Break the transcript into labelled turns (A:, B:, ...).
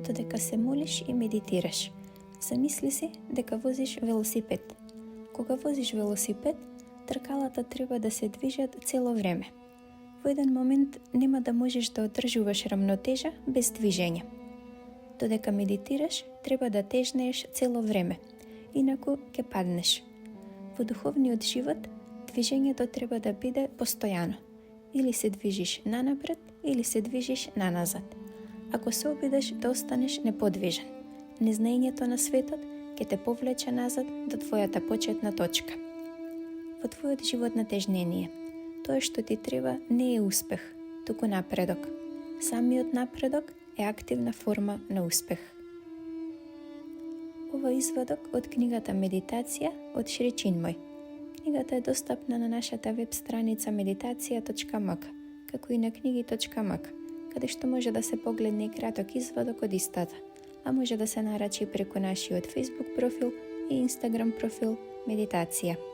A: додека се молиш и медитираш. Замисли си дека возиш велосипед. Кога возиш велосипед, тркалата треба да се движат цело време. Во еден момент нема да можеш да одржуваш рамнотежа без движење. Додека медитираш, треба да тежнееш цело време, инаку ќе паднеш. Во духовниот живот, движењето треба да биде постојано. Или се движиш нанапред, или се движиш наназад. Ако се обидеш да останеш неподвижен, незнаењето на светот ќе те повлече назад до твојата почетна точка. Во твојот живот на тежнение, тоа што ти треба не е успех, туку напредок. Самиот напредок е активна форма на успех. Ова извадок од книгата Медитација од Шри Чинмој. Книгата е достапна на нашата веб страница meditacija.mk, како и на книги.mk, каде што може да се погледне и краток извадок од истата, а може да се нарачи преку нашиот Facebook профил и Instagram профил Медитација.